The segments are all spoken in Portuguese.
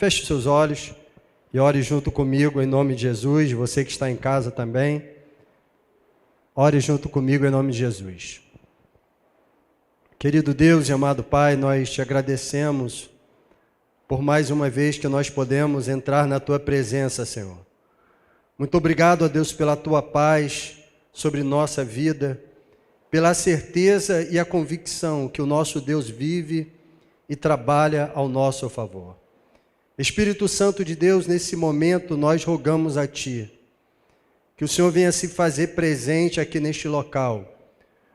Feche seus olhos e ore junto comigo em nome de Jesus. Você que está em casa também, ore junto comigo em nome de Jesus. Querido Deus e amado Pai, nós te agradecemos por mais uma vez que nós podemos entrar na Tua presença, Senhor. Muito obrigado, ó Deus, pela Tua paz sobre nossa vida, pela certeza e a convicção que o nosso Deus vive e trabalha ao nosso favor. Espírito Santo de Deus, nesse momento nós rogamos a Ti, que o Senhor venha se fazer presente aqui neste local,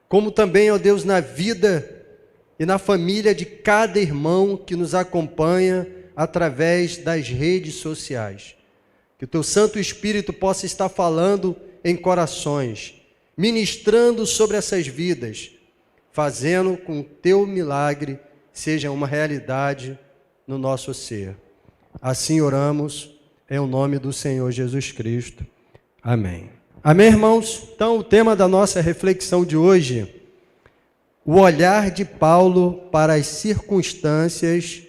como também, ó Deus, na vida e na família de cada irmão que nos acompanha através das redes sociais. Que o Teu Santo Espírito possa estar falando em corações, ministrando sobre essas vidas, fazendo com que o Teu milagre seja uma realidade no nosso ser. Assim oramos, em nome do Senhor Jesus Cristo. Amém. Amém, irmãos? Então, o tema da nossa reflexão de hoje, o olhar de Paulo para as circunstâncias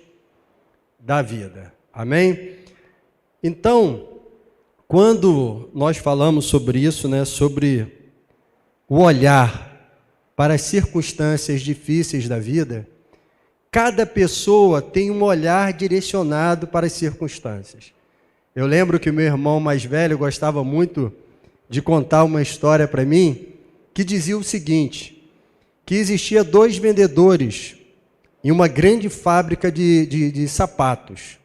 da vida. Amém? Então, quando nós falamos sobre isso, sobre o olhar para as circunstâncias difíceis da vida, cada pessoa tem um olhar direcionado para as circunstâncias. Eu lembro que o meu irmão mais velho gostava muito de contar uma história para mim, que dizia o seguinte, que existia 2 vendedores em uma grande fábrica de sapatos.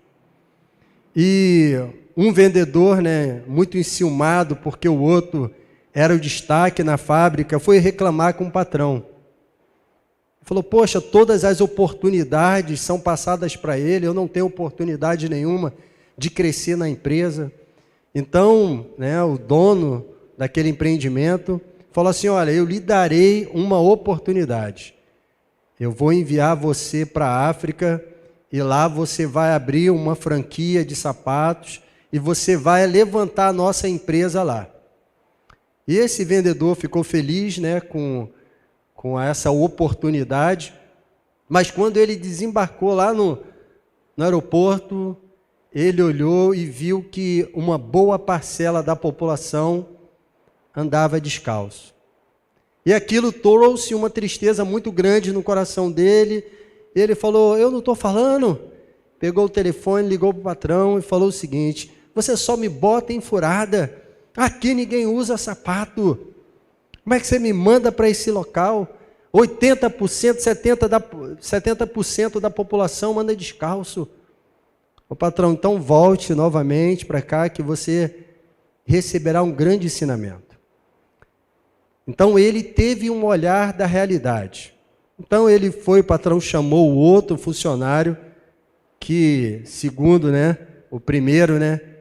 E um vendedor, muito enciumado, porque o outro era o destaque na fábrica, foi reclamar com o patrão. Falou, poxa, todas as oportunidades são passadas para ele, eu não tenho oportunidade nenhuma de crescer na empresa. Então, o dono daquele empreendimento falou assim, olha, eu lhe darei uma oportunidade. Eu vou enviar você para a África e lá você vai abrir uma franquia de sapatos e você vai levantar a nossa empresa lá. E esse vendedor ficou feliz, com essa oportunidade, mas quando ele desembarcou lá no aeroporto, ele olhou e viu que uma boa parcela da população andava descalço. E aquilo trouxe uma tristeza muito grande no coração dele. Ele falou, eu não estou falando. Pegou o telefone, ligou para o patrão e falou o seguinte, você só me bota em furada, aqui ninguém usa sapato. Como é que você me manda para esse local? 80%, 70% da população anda descalço. O patrão, então volte novamente para cá que você receberá um grande ensinamento. Então ele teve um olhar da realidade. Então ele foi, o patrão chamou o outro funcionário, que segundo o primeiro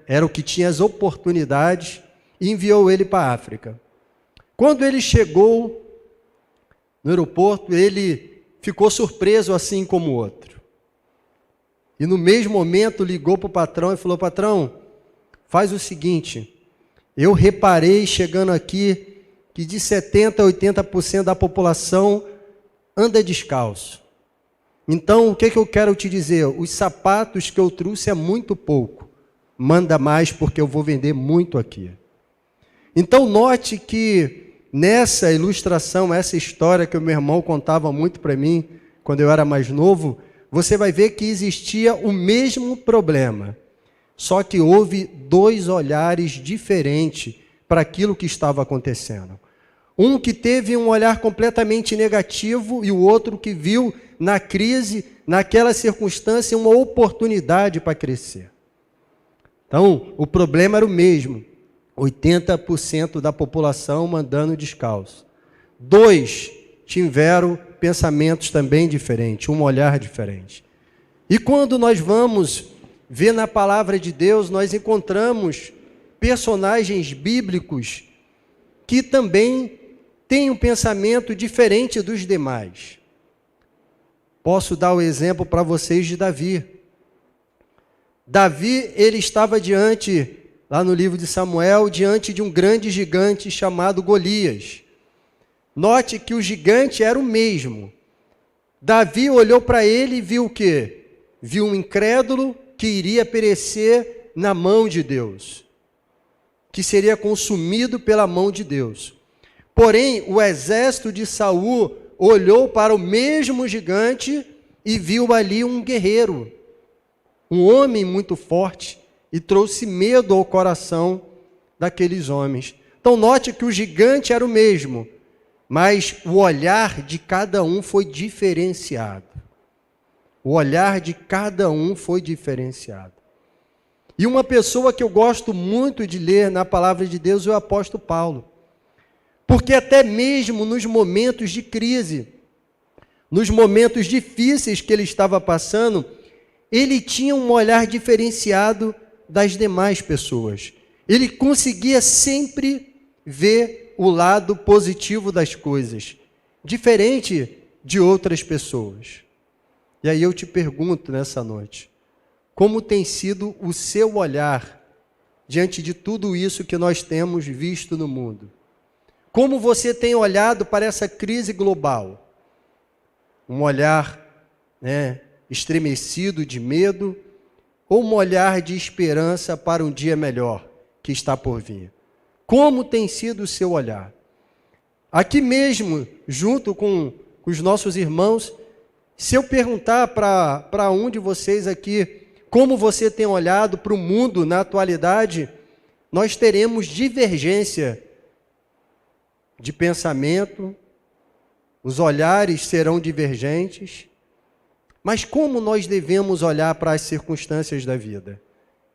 era o que tinha as oportunidades, e enviou ele para a África. Quando ele chegou no aeroporto, ele ficou surpreso assim como o outro. E no mesmo momento ligou para o patrão e falou, patrão, faz o seguinte, eu reparei chegando aqui que de 70% a 80% da população anda descalço. Então, o que eu quero te dizer? Os sapatos que eu trouxe é muito pouco. Manda mais porque eu vou vender muito aqui. Então, note que nessa ilustração, essa história que o meu irmão contava muito para mim, quando eu era mais novo, você vai ver que existia o mesmo problema, só que houve 2 olhares diferentes para aquilo que estava acontecendo. Um que teve um olhar completamente negativo e o outro que viu na crise, naquela circunstância, uma oportunidade para crescer. Então, o problema era o mesmo. 80% da população andando descalço. 2 tiveram pensamentos também diferentes, um olhar diferente. E quando nós vamos ver na palavra de Deus, nós encontramos personagens bíblicos que também têm um pensamento diferente dos demais. Posso dar o exemplo para vocês de Davi. Davi, ele estava diante, lá no livro de Samuel, diante de um grande gigante chamado Golias. Note que o gigante era o mesmo. Davi olhou para ele e viu o quê? Viu um incrédulo que iria perecer na mão de Deus, que seria consumido pela mão de Deus. Porém, o exército de Saul olhou para o mesmo gigante e viu ali um guerreiro, um homem muito forte, e trouxe medo ao coração daqueles homens. Então note que o gigante era o mesmo, mas o olhar de cada um foi diferenciado. O olhar de cada um foi diferenciado. E uma pessoa que eu gosto muito de ler na palavra de Deus é o apóstolo Paulo. Porque até mesmo nos momentos de crise, nos momentos difíceis que ele estava passando, ele tinha um olhar diferenciado das demais pessoas. Ele conseguia sempre ver o lado positivo das coisas, diferente de outras pessoas. E aí eu te pergunto nessa noite, como tem sido o seu olhar diante de tudo isso que nós temos visto no mundo? Como você tem olhado para essa crise global? Um olhar, estremecido de medo, ou um olhar de esperança para um dia melhor que está por vir? Como tem sido o seu olhar? Aqui mesmo, junto com os nossos irmãos, se eu perguntar para um de vocês aqui, como você tem olhado para o mundo na atualidade, nós teremos divergência de pensamento, os olhares serão divergentes, mas como nós devemos olhar para as circunstâncias da vida?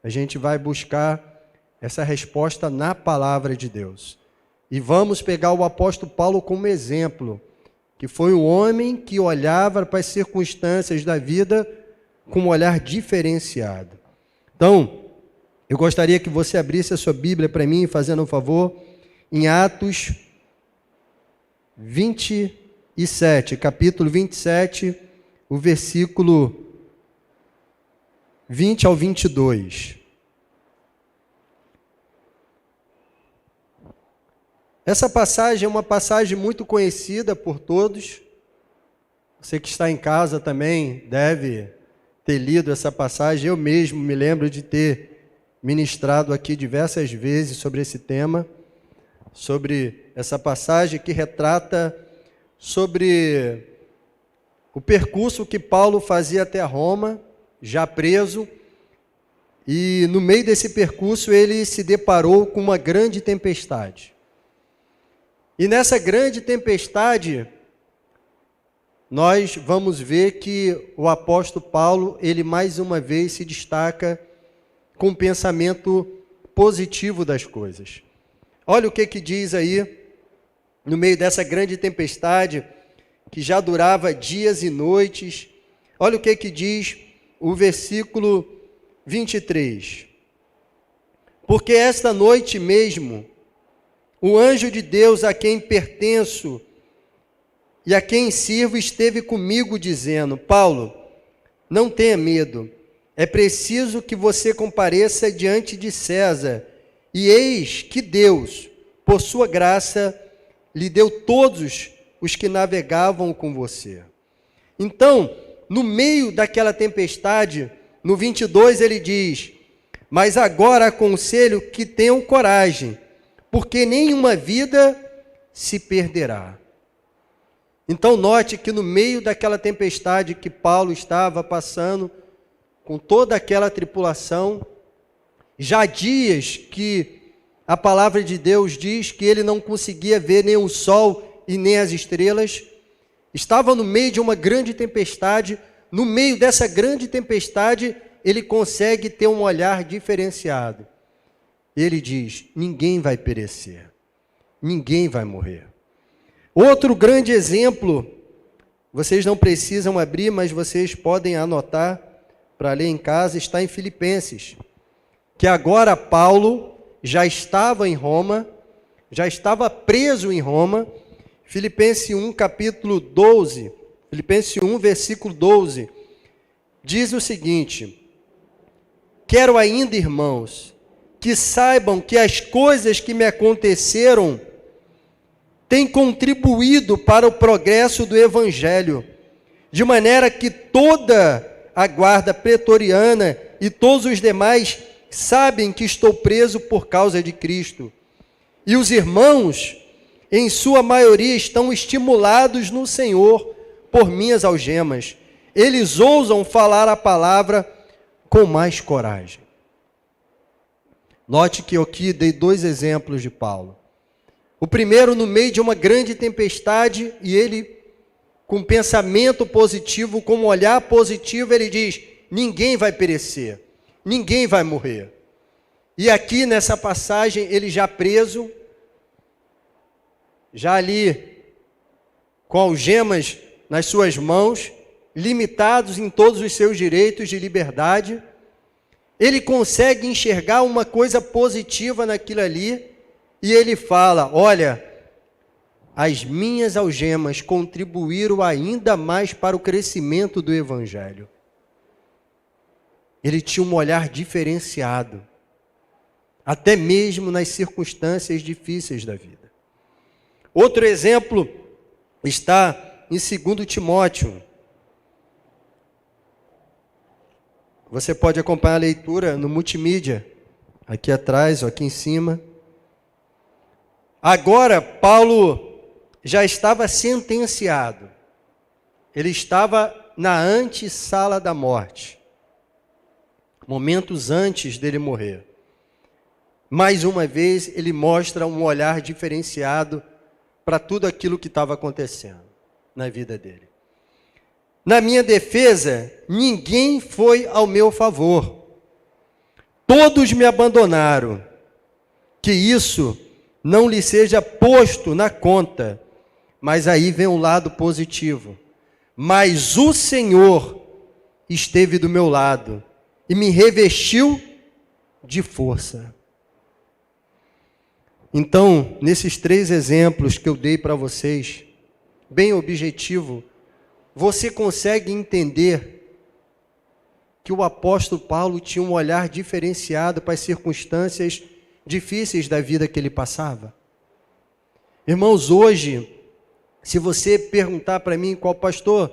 A gente vai buscar essa resposta na palavra de Deus. E vamos pegar o apóstolo Paulo como exemplo, que foi um homem que olhava para as circunstâncias da vida com um olhar diferenciado. Então, eu gostaria que você abrisse a sua Bíblia para mim, fazendo um favor, em Atos 27, capítulo 27, o versículo 20 ao 22. Essa passagem é uma passagem muito conhecida por todos. Você que está em casa também deve ter lido essa passagem. Eu mesmo me lembro de ter ministrado aqui diversas vezes sobre esse tema, sobre essa passagem que retrata sobre o percurso que Paulo fazia até Roma, já preso, e no meio desse percurso ele se deparou com uma grande tempestade. E nessa grande tempestade, nós vamos ver que o apóstolo Paulo, ele mais uma vez se destaca com um pensamento positivo das coisas. Olha o que diz aí, no meio dessa grande tempestade, que já durava dias e noites. Olha o que diz o versículo 23. Porque esta noite mesmo, o anjo de Deus a quem pertenço e a quem sirvo esteve comigo dizendo: Paulo, não tenha medo, é preciso que você compareça diante de César, e eis que Deus, por sua graça, lhe deu todos os que navegavam com você. Então, no meio daquela tempestade, no 22 ele diz: mas agora aconselho que tenham coragem, porque nenhuma vida se perderá. Então note que no meio daquela tempestade que Paulo estava passando, com toda aquela tripulação, já há dias que a palavra de Deus diz que ele não conseguia ver nem o sol e nem as estrelas, estava no meio de uma grande tempestade. No meio dessa grande tempestade, ele consegue ter um olhar diferenciado. Ele diz: ninguém vai perecer, ninguém vai morrer. Outro grande exemplo, vocês não precisam abrir, mas vocês podem anotar para ler em casa, está em Filipenses, que agora Paulo já estava em Roma, já estava preso em Roma. Filipenses 1, capítulo 12, Filipenses 1, versículo 12, diz o seguinte: quero ainda, irmãos, que saibam que as coisas que me aconteceram têm contribuído para o progresso do Evangelho, de maneira que toda a guarda pretoriana e todos os demais sabem que estou preso por causa de Cristo. E os irmãos, em sua maioria, estão estimulados no Senhor por minhas algemas. Eles ousam falar a palavra com mais coragem. Note que eu aqui dei 2 exemplos de Paulo. O primeiro, no meio de uma grande tempestade, e ele, com pensamento positivo, com um olhar positivo, ele diz: ninguém vai perecer, ninguém vai morrer. E aqui nessa passagem, ele já preso, já ali com algemas nas suas mãos, limitados em todos os seus direitos de liberdade, ele consegue enxergar uma coisa positiva naquilo ali, e ele fala: olha, as minhas algemas contribuíram ainda mais para o crescimento do Evangelho. Ele tinha um olhar diferenciado, até mesmo nas circunstâncias difíceis da vida. Outro exemplo está em 2 Timóteo. Você pode acompanhar a leitura no multimídia, aqui atrás ou aqui em cima. Agora, Paulo já estava sentenciado. Ele estava na antessala da morte, momentos antes dele morrer. Mais uma vez, ele mostra um olhar diferenciado para tudo aquilo que estava acontecendo na vida dele. Na minha defesa, ninguém foi ao meu favor. Todos me abandonaram. Que isso não lhe seja posto na conta. Mas aí vem um lado positivo. Mas o Senhor esteve do meu lado e me revestiu de força. Então, nesses 3 exemplos que eu dei para vocês, bem objetivo, você consegue entender que o apóstolo Paulo tinha um olhar diferenciado para as circunstâncias difíceis da vida que ele passava? Irmãos, hoje, se você perguntar para mim, pastor,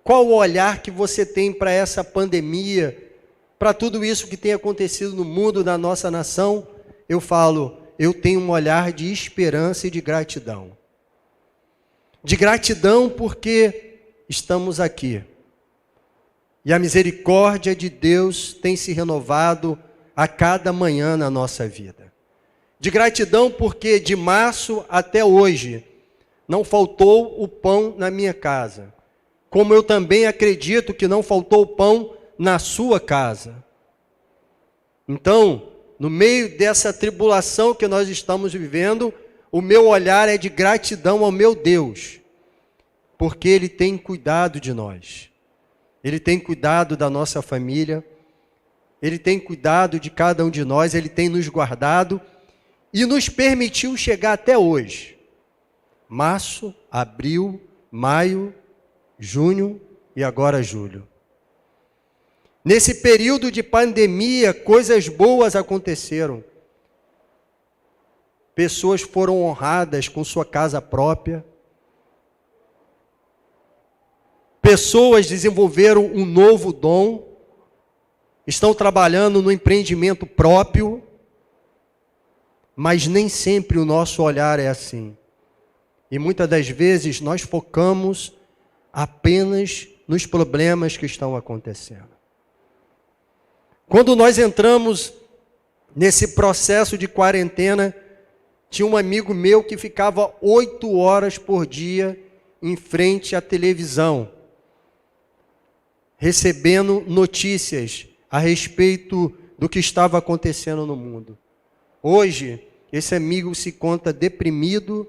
qual o olhar que você tem para essa pandemia, para tudo isso que tem acontecido no mundo, na nossa nação, eu falo: eu tenho um olhar de esperança e de gratidão. De gratidão porque estamos aqui. E a misericórdia de Deus tem se renovado a cada manhã na nossa vida. De gratidão porque de março até hoje não faltou o pão na minha casa. Como eu também acredito que não faltou o pão na sua casa. Então, no meio dessa tribulação que nós estamos vivendo, o meu olhar é de gratidão ao meu Deus, porque Ele tem cuidado de nós. Ele tem cuidado da nossa família, Ele tem cuidado de cada um de nós, Ele tem nos guardado e nos permitiu chegar até hoje. Março, abril, maio, junho e agora julho. Nesse período de pandemia, coisas boas aconteceram. Pessoas foram honradas com sua casa própria. Pessoas desenvolveram um novo dom. Estão trabalhando no empreendimento próprio. Mas nem sempre o nosso olhar é assim. E muitas das vezes nós focamos apenas nos problemas que estão acontecendo. Quando nós entramos nesse processo de quarentena, tinha um amigo meu que ficava 8 horas por dia em frente à televisão, recebendo notícias a respeito do que estava acontecendo no mundo. Hoje, esse amigo se conta deprimido,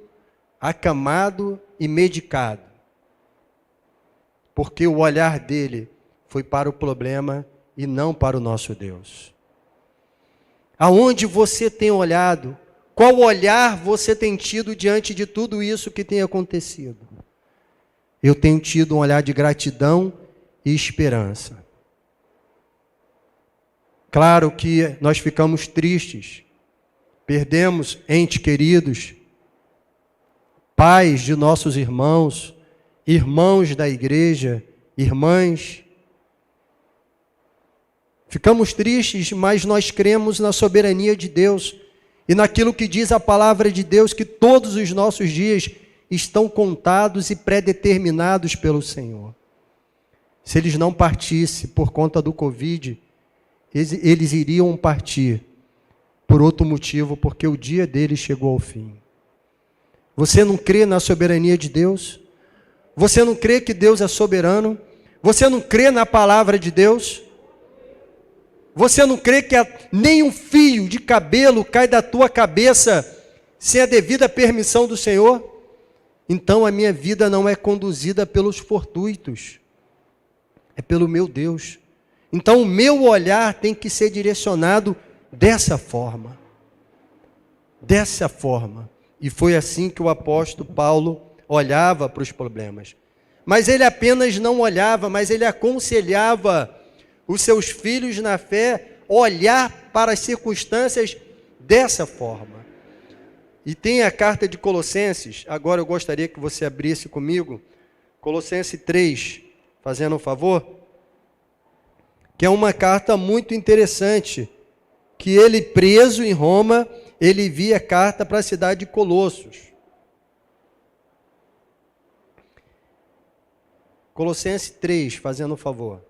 acamado e medicado, porque o olhar dele foi para o problema e não para o nosso Deus. Aonde você tem olhado? Qual olhar você tem tido diante de tudo isso que tem acontecido? Eu tenho tido um olhar de gratidão e esperança. Claro que nós ficamos tristes, perdemos entes queridos, pais de nossos irmãos, irmãos da igreja, irmãs. Ficamos tristes, mas nós cremos na soberania de Deus e naquilo que diz a palavra de Deus, que todos os nossos dias estão contados e predeterminados pelo Senhor. Se eles não partissem por conta do Covid, eles iriam partir por outro motivo, porque o dia deles chegou ao fim. Você não crê na soberania de Deus? Você não crê que Deus é soberano? Você não crê na palavra de Deus? Você não crê que nem um fio de cabelo cai da tua cabeça sem a devida permissão do Senhor? Então a minha vida não é conduzida pelos fortuitos, é pelo meu Deus. Então o meu olhar tem que ser direcionado dessa forma. Dessa forma. E foi assim que o apóstolo Paulo olhava para os problemas. Mas ele apenas não olhava, mas ele aconselhava os seus filhos na fé olhar para as circunstâncias dessa forma. E tem a carta de Colossenses, agora eu gostaria que você abrisse comigo, Colossenses 3, fazendo um favor, que é uma carta muito interessante, que ele preso em Roma, ele envia carta para a cidade de Colossos. Colossenses 3, fazendo um favor.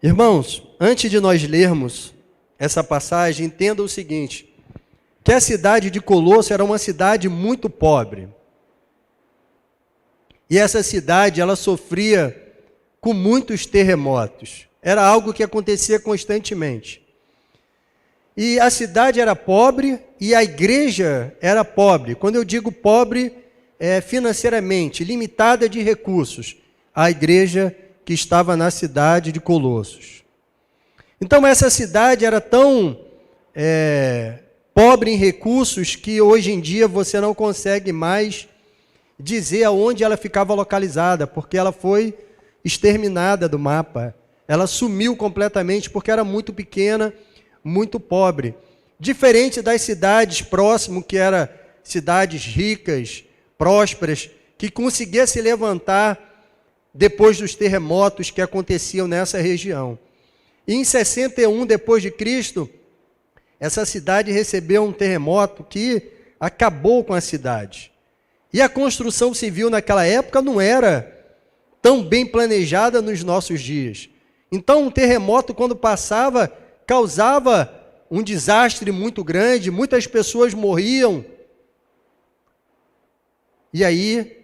Irmãos, antes de nós lermos essa passagem, entenda o seguinte, que a cidade de Colosso era uma cidade muito pobre. E essa cidade, ela sofria com muitos terremotos. Era algo que acontecia constantemente. E a cidade era pobre e a igreja era pobre. Quando eu digo pobre, é financeiramente, limitada de recursos. A igreja que estava na cidade de Colossos. Então essa cidade era tão pobre em recursos que hoje em dia você não consegue mais dizer aonde ela ficava localizada, porque ela foi exterminada do mapa. Ela sumiu completamente porque era muito pequena, muito pobre. Diferente das cidades próximas, que eram cidades ricas, prósperas, que conseguiam se levantar depois dos terremotos que aconteciam nessa região. E em 61 depois de Cristo, essa cidade recebeu um terremoto que acabou com a cidade. E a construção civil naquela época não era tão bem planejada nos nossos dias. Então um terremoto, quando passava, causava um desastre muito grande, muitas pessoas morriam. E aí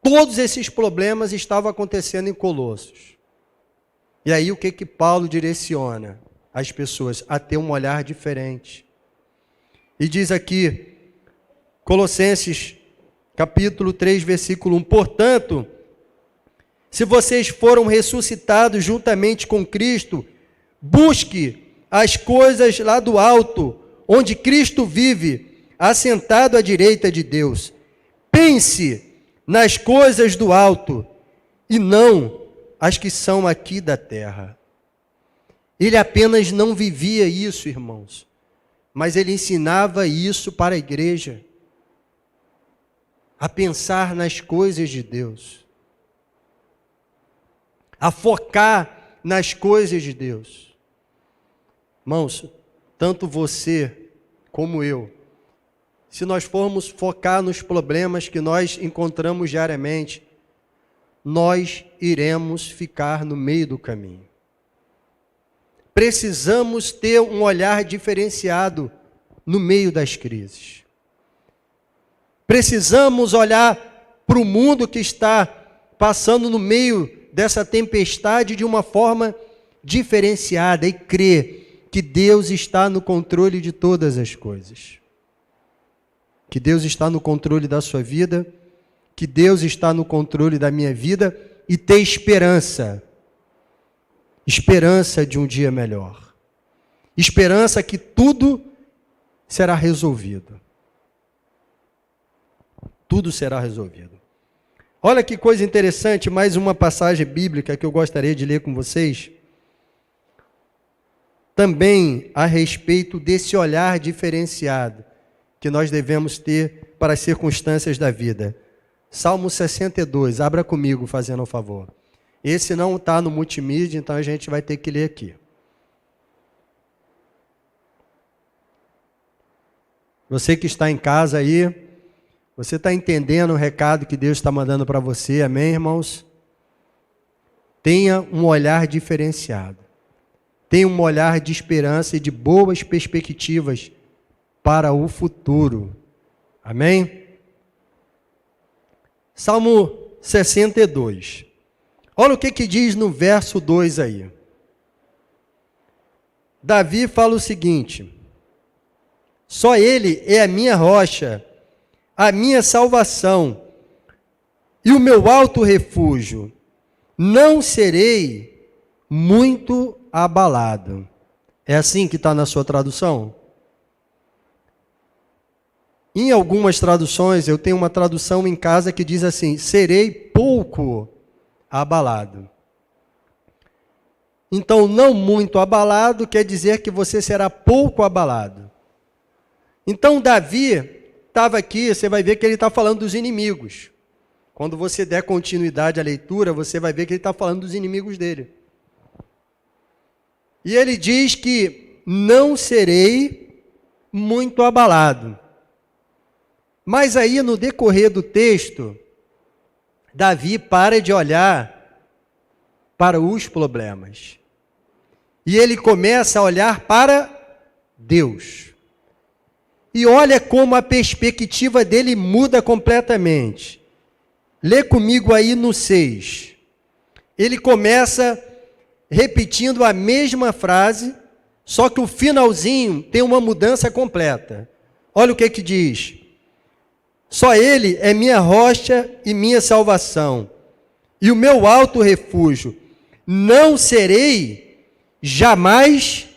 todos esses problemas estavam acontecendo em Colossos. E aí o que Paulo direciona as pessoas? A ter um olhar diferente. E diz aqui, Colossenses capítulo 3, versículo 1, portanto, se vocês foram ressuscitados juntamente com Cristo, busque as coisas lá do alto, onde Cristo vive, assentado à direita de Deus. Pense nas coisas do alto, e não as que são aqui da terra. Ele apenas não vivia isso, irmãos, mas ele ensinava isso para a igreja, a pensar nas coisas de Deus, a focar nas coisas de Deus. Irmãos, tanto você como eu, se nós formos focar nos problemas que nós encontramos diariamente, nós iremos ficar no meio do caminho. Precisamos ter um olhar diferenciado no meio das crises. Precisamos olhar para o mundo que está passando no meio dessa tempestade de uma forma diferenciada e crer que Deus está no controle de todas as coisas. Que Deus está no controle da sua vida, que Deus está no controle da minha vida e ter esperança. Esperança de um dia melhor. Esperança que tudo será resolvido. Tudo será resolvido. Olha que coisa interessante, mais uma passagem bíblica que eu gostaria de ler com vocês. Também a respeito desse olhar diferenciado que nós devemos ter para as circunstâncias da vida. Salmo 62, abra comigo, fazendo um favor. Esse não está no multimídia, então a gente vai ter que ler aqui. Você que está em casa aí, você está entendendo o recado que Deus está mandando para você, amém, irmãos? Tenha um olhar diferenciado. Tenha um olhar de esperança e de boas perspectivas para o futuro. Amém? Salmo 62. Olha o que diz no verso 2 aí. Davi fala o seguinte: só Ele é a minha rocha, a minha salvação e o meu alto refúgio. Não serei muito abalado. É assim que está na sua tradução? Em algumas traduções, eu tenho uma tradução em casa que diz assim: serei pouco abalado. Então, não muito abalado quer dizer que você será pouco abalado. Então, Davi estava aqui, você vai ver que ele está falando dos inimigos. Quando você der continuidade à leitura, você vai ver que ele está falando dos inimigos dele. E ele diz que não serei muito abalado. Mas aí, no decorrer do texto, Davi para de olhar para os problemas. E ele começa a olhar para Deus. E olha como a perspectiva dele muda completamente. Lê comigo aí no 6. Ele começa repetindo a mesma frase, só que o finalzinho tem uma mudança completa. Olha o que diz. Só Ele é minha rocha e minha salvação, e o meu alto refúgio. Não serei jamais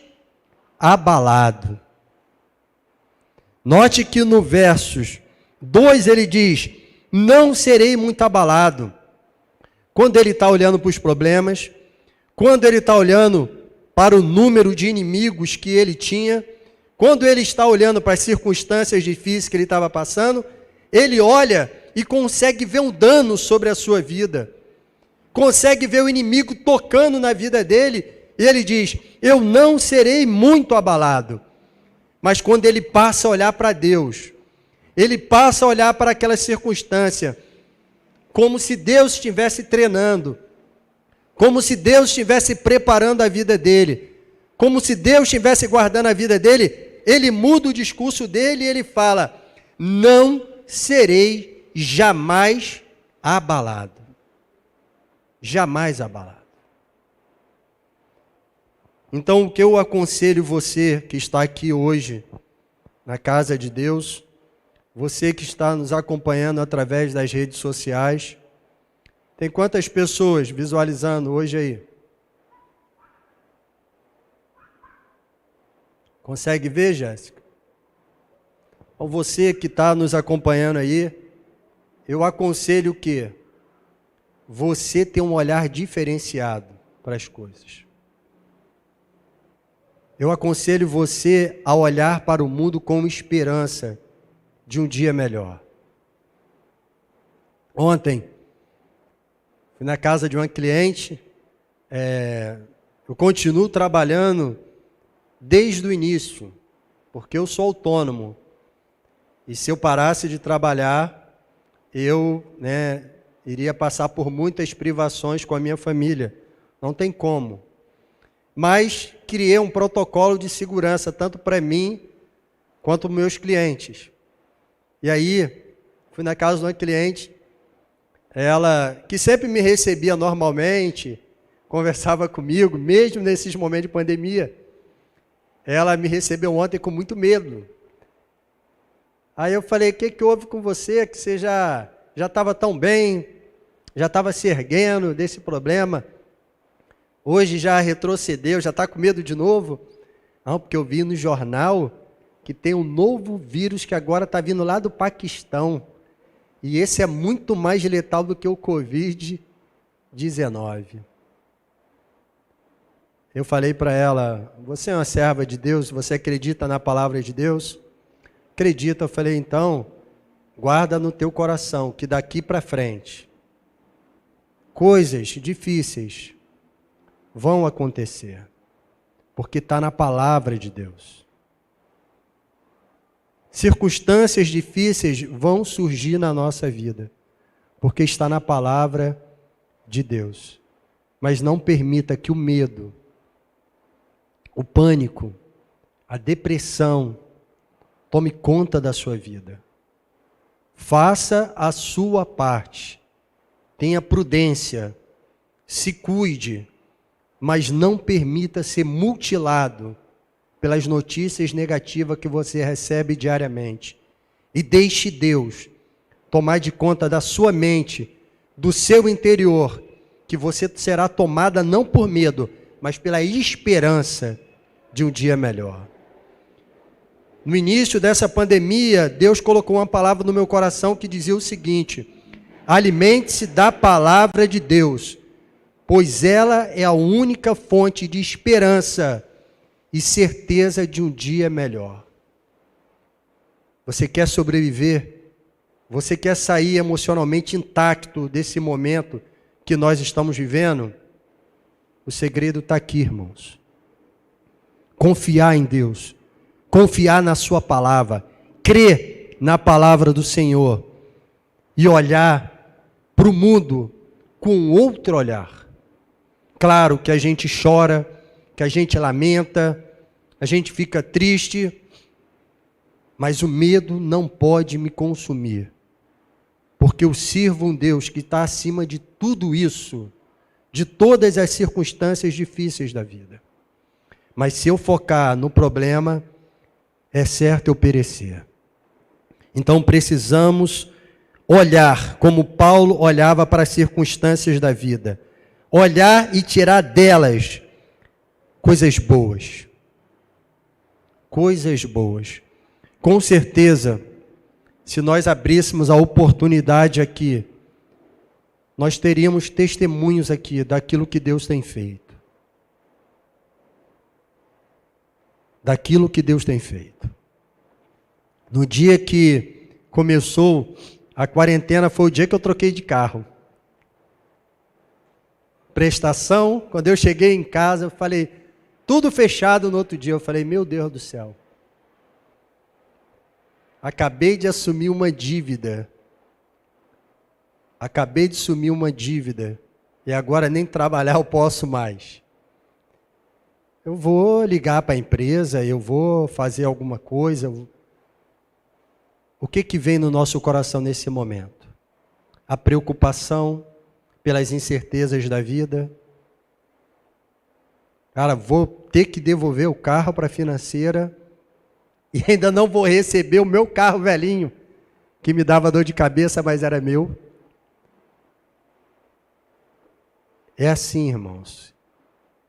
abalado. Note que no versos 2 ele diz: não serei muito abalado. Quando ele está olhando para os problemas, quando ele está olhando para o número de inimigos que ele tinha, quando ele está olhando para as circunstâncias difíceis que ele estava passando, ele olha e consegue ver um dano sobre a sua vida, consegue ver o inimigo tocando na vida dele, e ele diz: eu não serei muito abalado. Mas quando ele passa a olhar para Deus, ele passa a olhar para aquela circunstância, como se Deus estivesse treinando, como se Deus estivesse preparando a vida dele, como se Deus estivesse guardando a vida dele, ele muda o discurso dele e ele fala: não serei jamais abalado. Jamais abalado. Então, o que eu aconselho você que está aqui hoje, na casa de Deus, você que está nos acompanhando através das redes sociais, tem quantas pessoas visualizando hoje aí? Consegue ver, Jéssica? Então, você que está nos acompanhando aí, eu aconselho que você tenha um olhar diferenciado para as coisas. Eu aconselho você a olhar para o mundo com esperança de um dia melhor. Ontem, fui na casa de uma cliente, eu continuo trabalhando desde o início, porque eu sou autônomo. E se eu parasse de trabalhar, eu iria passar por muitas privações com a minha família. Não tem como. Mas criei um protocolo de segurança, tanto para mim, quanto para meus clientes. E aí, fui na casa de uma cliente, ela, que sempre me recebia normalmente, conversava comigo, mesmo nesses momentos de pandemia, ela me recebeu ontem com muito medo. Aí eu falei: o que houve com você, que você já estava tão bem, já estava se erguendo desse problema, hoje já retrocedeu, já está com medo de novo? Não, porque eu vi no jornal que tem um novo vírus que agora está vindo lá do Paquistão, e esse é muito mais letal do que o Covid-19. Eu falei para ela: você é uma serva de Deus, você acredita na palavra de Deus? Acredita. Eu falei: então, guarda no teu coração, que daqui para frente, coisas difíceis vão acontecer, porque está na palavra de Deus. Circunstâncias difíceis vão surgir na nossa vida, porque está na palavra de Deus. Mas não permita que o medo, o pânico, a depressão tome conta da sua vida. Faça a sua parte. Tenha prudência. Se cuide. Mas não permita ser mutilado pelas notícias negativas que você recebe diariamente. E deixe Deus tomar de conta da sua mente, do seu interior, que você será tomada não por medo, mas pela esperança de um dia melhor. No início dessa pandemia, Deus colocou uma palavra no meu coração que dizia o seguinte: alimente-se da palavra de Deus, pois ela é a única fonte de esperança e certeza de um dia melhor. Você quer sobreviver? Você quer sair emocionalmente intacto desse momento que nós estamos vivendo? O segredo está aqui, irmãos. Confiar em Deus, confiar na sua palavra, crer na palavra do Senhor e olhar para o mundo com outro olhar. Claro que a gente chora, que a gente lamenta, a gente fica triste, mas o medo não pode me consumir, porque eu sirvo um Deus que está acima de tudo isso, de todas as circunstâncias difíceis da vida. Mas se eu focar no problema, é certo eu perecer. Então precisamos olhar como Paulo olhava para as circunstâncias da vida. Olhar e tirar delas coisas boas. Coisas boas. Com certeza, se nós abríssemos a oportunidade aqui, nós teríamos testemunhos aqui daquilo que Deus tem feito. Daquilo que Deus tem feito. No dia que começou a quarentena, foi o dia que eu troquei de carro. Prestação, quando eu cheguei em casa, eu falei, tudo fechado no outro dia. Eu falei, meu Deus do céu. Acabei de assumir uma dívida. Acabei de assumir uma dívida. E agora nem trabalhar eu posso mais. Eu vou ligar para a empresa, eu vou fazer alguma coisa. O que vem no nosso coração nesse momento? A preocupação pelas incertezas da vida. Cara, vou ter que devolver o carro para a financeira e ainda não vou receber o meu carro velhinho, que me dava dor de cabeça, mas era meu. É assim, irmãos.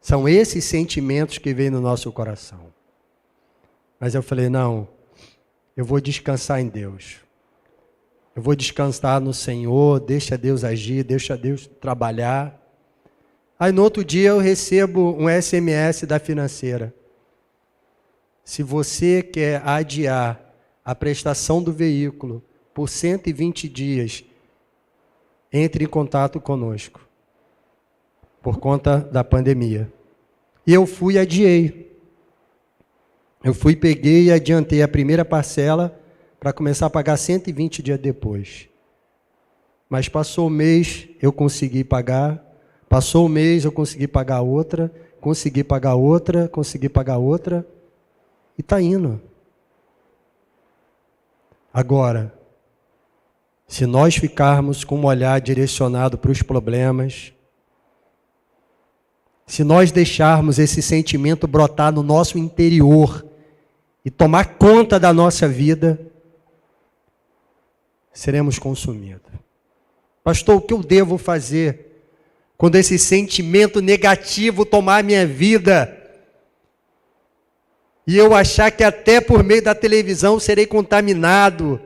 São esses sentimentos que vêm no nosso coração. Mas eu falei, não, eu vou descansar em Deus. Eu vou descansar no Senhor, deixa Deus agir, deixa Deus trabalhar. Aí no outro dia eu recebo um SMS da financeira. Se você quer adiar a prestação do veículo por 120 dias, entre em contato conosco. Por conta da pandemia. E eu fui e adiei. Eu fui, peguei e adiantei a primeira parcela para começar a pagar 120 dias depois. Mas passou o mês, eu consegui pagar. Passou o mês, eu consegui pagar outra. Consegui pagar outra, consegui pagar outra. E está indo. Agora, se nós ficarmos com um olhar direcionado para os problemas, se nós deixarmos esse sentimento brotar no nosso interior e tomar conta da nossa vida, seremos consumidos. Pastor, o que eu devo fazer quando esse sentimento negativo tomar a minha vida e eu achar que até por meio da televisão serei contaminado?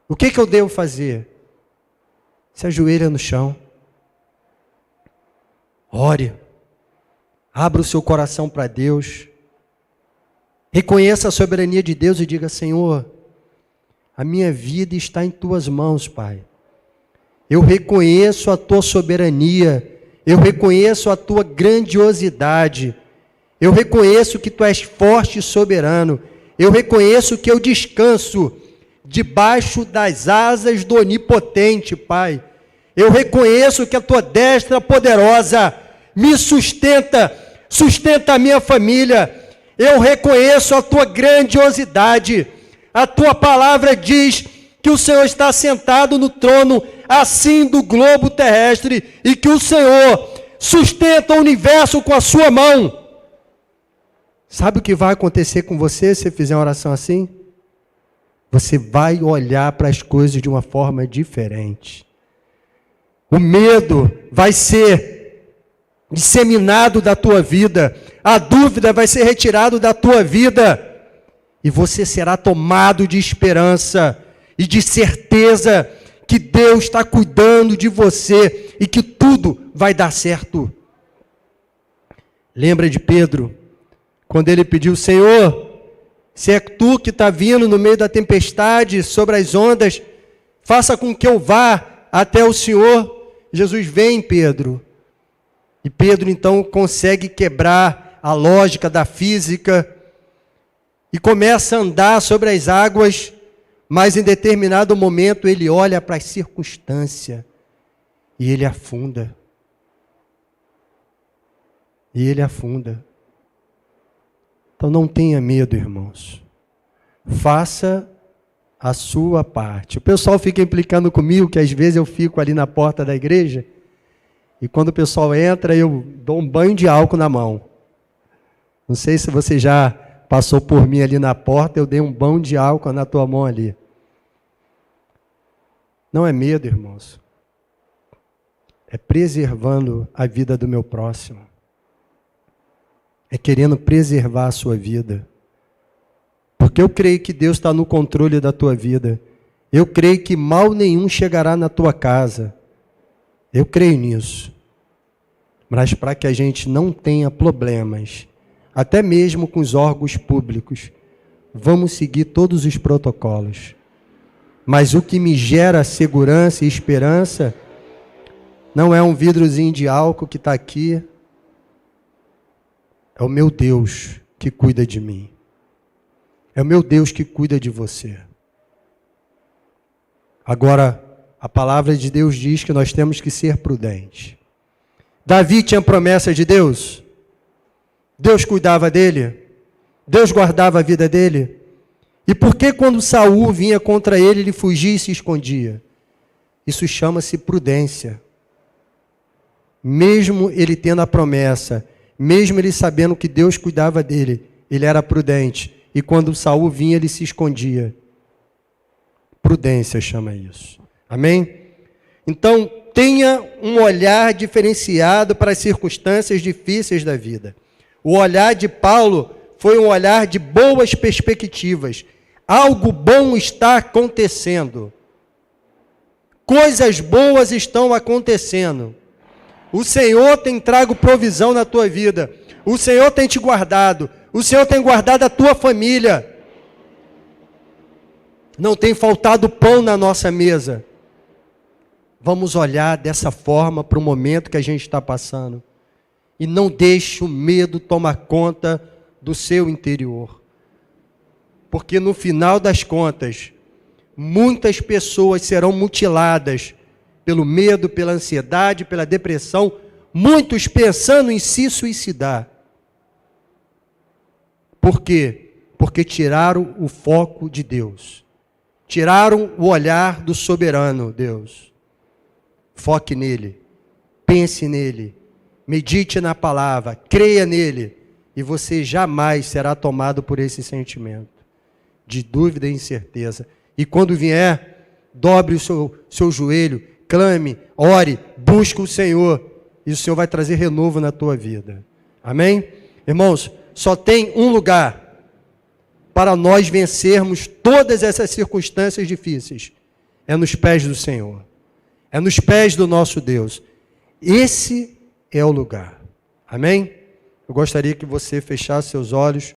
O que eu devo fazer? Se ajoelha no chão. Ore, abra o seu coração para Deus, reconheça a soberania de Deus e diga, Senhor, a minha vida está em Tuas mãos, Pai. Eu reconheço a tua soberania, eu reconheço a tua grandiosidade, eu reconheço que tu és forte e soberano, eu reconheço que eu descanso debaixo das asas do Onipotente, Pai. Eu reconheço que a tua destra poderosa me sustenta a minha família. Eu reconheço a tua grandiosidade. A tua palavra diz que o Senhor está sentado no trono assim do globo terrestre e que o Senhor sustenta o universo com a sua mão. Sabe o que vai acontecer com você se fizer uma oração assim? Você vai olhar para as coisas de uma forma diferente. O medo vai ser disseminado da tua vida. A dúvida vai ser retirada da tua vida. E você será tomado de esperança e de certeza que Deus está cuidando de você e que tudo vai dar certo. Lembra de Pedro, quando ele pediu: Senhor, se é tu que está vindo no meio da tempestade, sobre as ondas, faça com que eu vá até o Senhor. Jesus: vem, Pedro. E Pedro então consegue quebrar a lógica da física e começa a andar sobre as águas, mas em determinado momento ele olha para a circunstância e ele afunda. E ele afunda. Então não tenha medo, irmãos. Faça a sua parte. O pessoal fica implicando comigo que às vezes eu fico ali na porta da igreja e quando o pessoal entra eu dou um banho de álcool na mão. Não sei se você já passou por mim ali na porta, eu dei um banho de álcool na tua mão ali. Não é medo, irmãos. É preservando a vida do meu próximo. É querendo preservar a sua vida. Porque eu creio que Deus está no controle da tua vida. Eu creio que mal nenhum chegará na tua casa. Eu creio nisso. Mas para que a gente não tenha problemas, até mesmo com os órgãos públicos, vamos seguir todos os protocolos. Mas o que me gera segurança e esperança não é um vidrozinho de álcool que está aqui. É o meu Deus que cuida de mim. É o meu Deus que cuida de você. Agora, a palavra de Deus diz que nós temos que ser prudentes. Davi tinha promessa de Deus. Deus cuidava dele. Deus guardava a vida dele. E por que quando Saul vinha contra ele, ele fugia e se escondia? Isso chama-se prudência. Mesmo ele tendo a promessa, mesmo ele sabendo que Deus cuidava dele, ele era prudente. E quando Saul vinha, ele se escondia. Prudência chama isso. Amém? Então, tenha um olhar diferenciado para as circunstâncias difíceis da vida. O olhar de Paulo foi um olhar de boas perspectivas. Algo bom está acontecendo. Coisas boas estão acontecendo. O Senhor tem trago provisão na tua vida. O Senhor tem te guardado. O Senhor tem guardado a tua família. Não tem faltado pão na nossa mesa. Vamos olhar dessa forma para o momento que a gente está passando. E não deixe o medo tomar conta do seu interior. Porque no final das contas, muitas pessoas serão mutiladas pelo medo, pela ansiedade, pela depressão, muitos pensando em se suicidar. Por quê? Porque tiraram o foco de Deus. Tiraram o olhar do soberano Deus. Foque nele, pense nele, medite na palavra, creia nele, e você jamais será tomado por esse sentimento de dúvida e incerteza. E quando vier, dobre o seu joelho, clame, ore, busque o Senhor, e o Senhor vai trazer renovo na tua vida. Amém? Irmãos, só tem um lugar para nós vencermos todas essas circunstâncias difíceis. É nos pés do Senhor. É nos pés do nosso Deus. Esse é o lugar. Amém? Eu gostaria que você fechasse seus olhos.